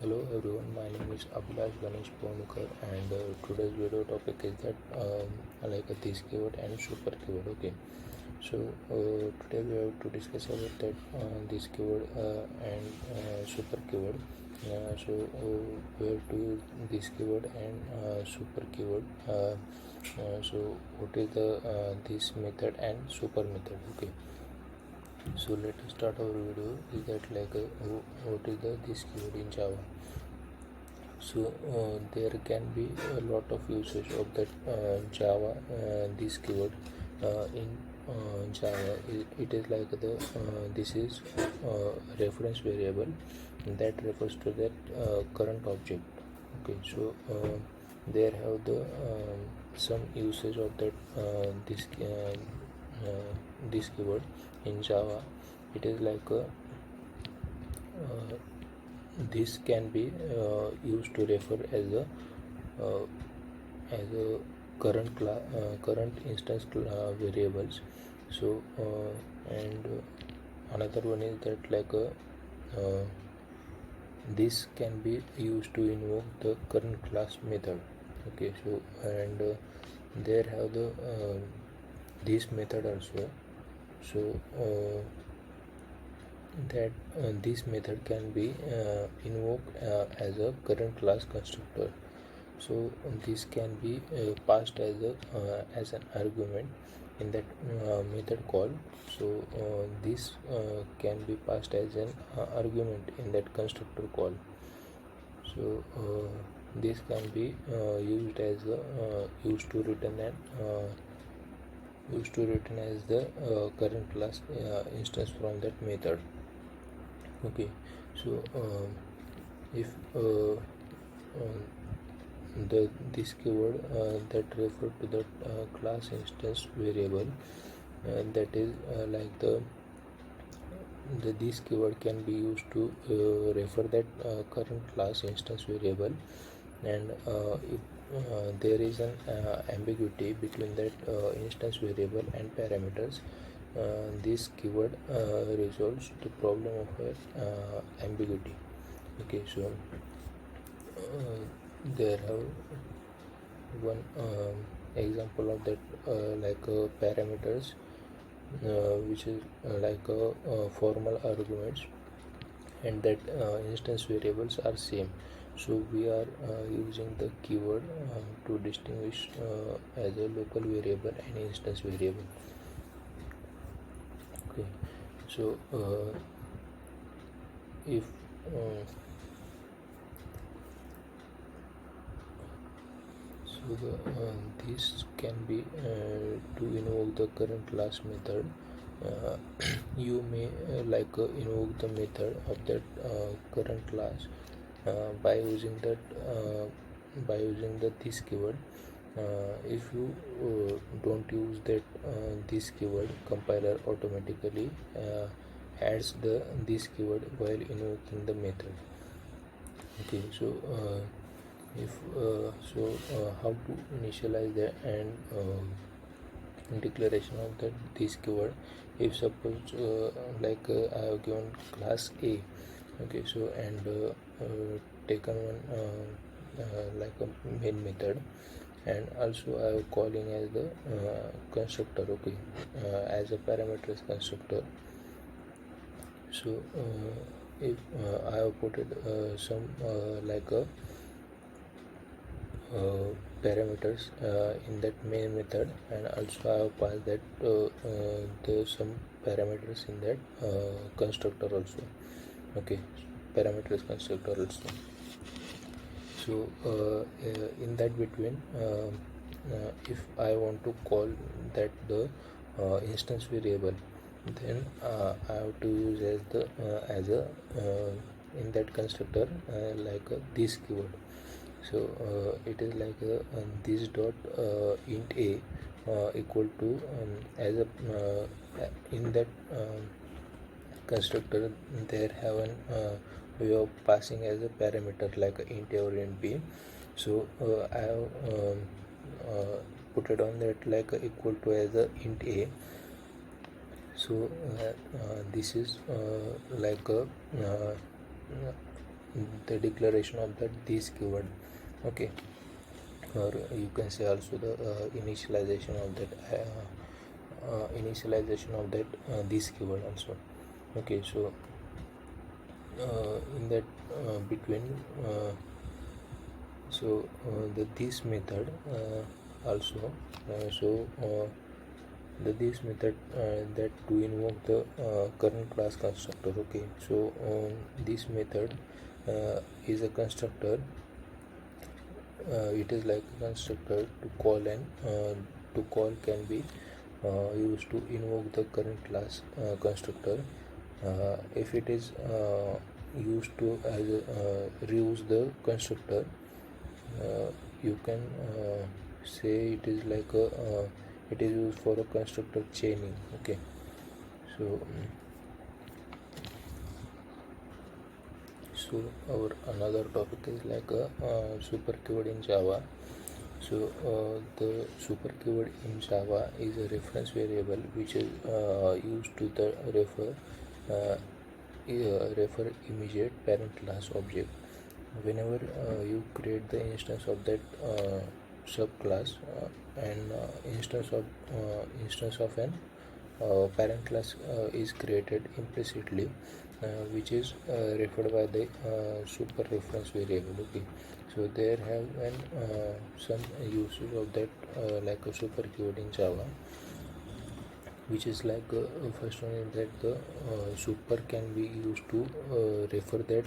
Hello everyone, my name is Abhilash Ganesh Ponukar and today's video topic is that this keyword and super keyword. Okay, so today we have to discuss about that this keyword and super keyword. We have to use this keyword and super keyword. So what is the this method and super method? Okay, so let us start our video. Is that what is the this keyword in Java? So there can be a lot of usage of that Java this keyword in Java. It is like the this is reference variable that refers to that current object. Okay, so there have the some usage of that this keyword in Java. It is like a this can be used to refer uh, as a current instance variables. So and another one is that this can be used to invoke the current class method. Okay, so and there have the this method also. So that this method can be invoked as a current class constructor. So this can be passed as an argument in that method call. So this can be passed as an argument in that constructor call. So this can be used as used to return as the current class instance from that method. Okay, so if this keyword that refer to the class instance variable that is this keyword can be used to refer that current class instance variable, and if there is an ambiguity between that instance variable and parameters, this keyword resolves the problem of ambiguity. Okay, so there have one example of that parameters which is formal arguments, and that instance variables are same. So we are using the keyword to distinguish as a local variable and instance variable. Okay, so if this can be to invoke the current class method. You may invoke the method of that current class by using the this keyword. If you don't use that this keyword, compiler automatically adds the this keyword while invoking the method. Okay, so how to initialize the and declaration of that this keyword? If suppose I have given class A. Okay, so and taken one like a main method, and also I am calling as the constructor. Okay, as a parameters constructor. So if I have put it some parameters in that main method, and also I have passed that there some parameters in that constructor also. Okay, parameters constructor also. So in that between, if I want to call that the instance variable, then I have to use as a in that constructor this keyword. So it is this dot int a equal to as a in that constructor there have an way of passing as a parameter like a int a or int b. So I have put it on that equal to as a int a. So this is the declaration of that this keyword. Okay, or you can say also the initialization of that this keyword also. Okay, so in that between the this method also the this method that to invoke the current class constructor. Okay, so this method is a constructor. It is like a constructor to call, and to call can be used to invoke the current class constructor. If it is used to as reuse the constructor, you can say it is like a it is used for a constructor chaining. Okay, so our another topic is like a super keyword in Java. So the super keyword in Java is a reference variable which is used to the refer immediate parent class object. Whenever you create the instance of that subclass and instance of an parent class is created implicitly, which is referred by the super reference variable. Okay, so there have an some usage of that like a super keyword in Java, which is like first one is that the super can be used to refer that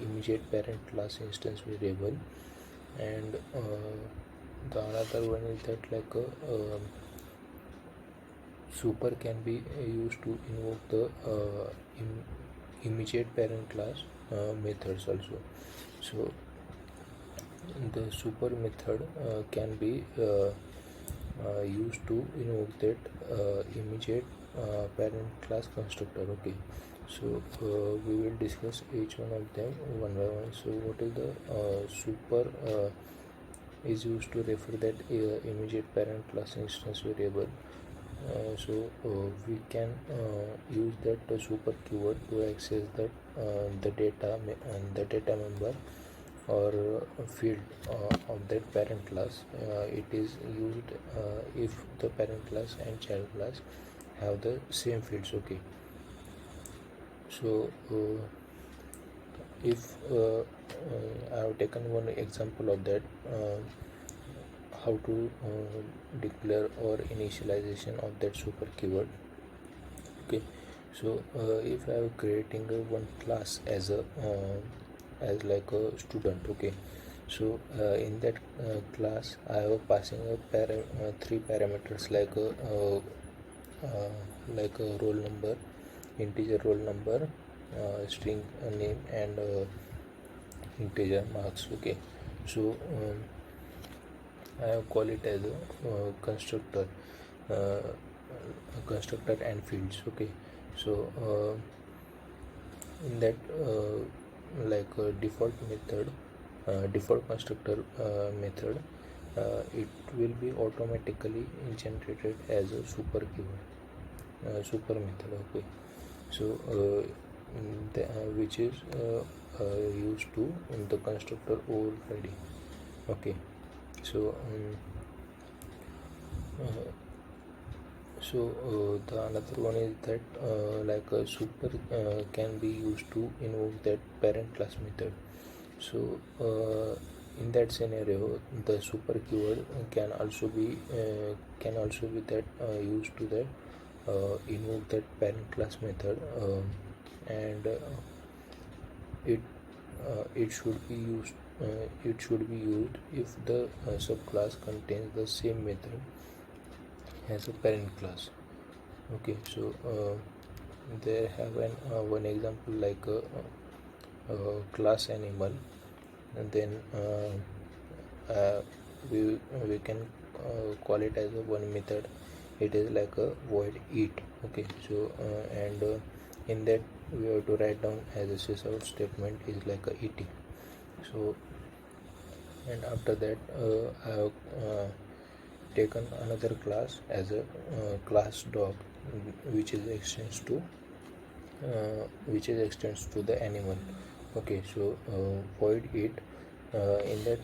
immediate parent class instance variable, and the another one is that like super can be used to invoke the immediate parent class methods also. So the super method can be used to invoke that immediate parent class constructor. Okay, so we will discuss each one of them one by one. So what is the super is used to refer that immediate parent class instance variable. We can use that super keyword to access that the data member or field of that parent class. It is used if the parent class and child class have the same fields. Okay, so if I have taken one example of that how to declare or initialization of that super keyword. Okay, so if I am creating one class as a as like a student. Okay, so in that class I have passing a three parameters like a roll number, integer roll number, string name, and integer marks. Okay, so I call it as a constructor and fields. Okay, so in that default constructor method, it will be automatically generated as a super keyword, super method. Okay, so which is used to in the constructor already. Okay, so the another one is that like a super can be used to invoke that parent class method. So in that scenario, the super keyword can also be that used to that invoke that parent class method, and it should be used. It should be used if the subclass contains the same method as a parent class. Okay, so there have an one example like a class animal, and then we can call it as a one method. It is like a void eat. Okay, so and in that we have to write down as a sysout statement is like a eating. So and after that I have taken another class as a class dog, which is extends to the animal. Okay, so void it in that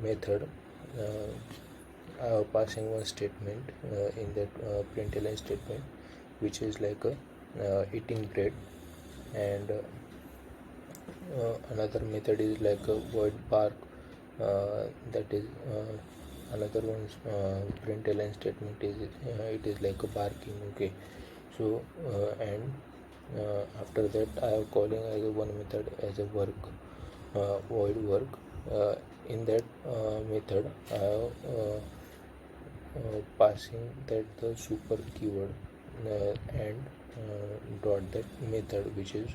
method. Passing one statement in that println statement, which is like a eating bread, and another method is like a void bark, that is another one's println statement is it is like a barking. Okay, so and after that I am calling as a one method as a work, void work. In that method I have passing that the super keyword and dot that method which is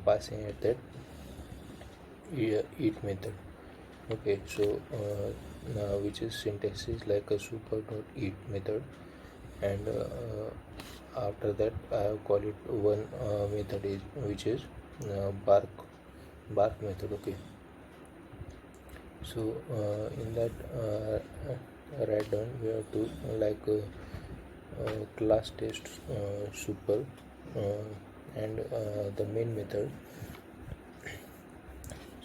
passing at that eat method. Okay, so now which is syntax is like a super dot eat method, and after that I have call it one method is which is bark method. Okay, so in that write down we have to like class test super and the main method.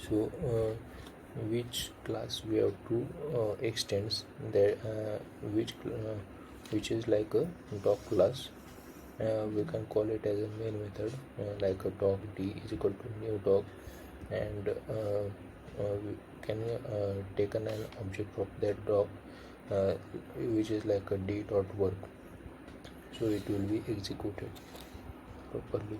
So which class we have to extends that which is like a dog class. We can call it as a main method, like a dog d is equal to new dog, and we can take an object of that dog, which is like a d dot work, so it will be executed properly.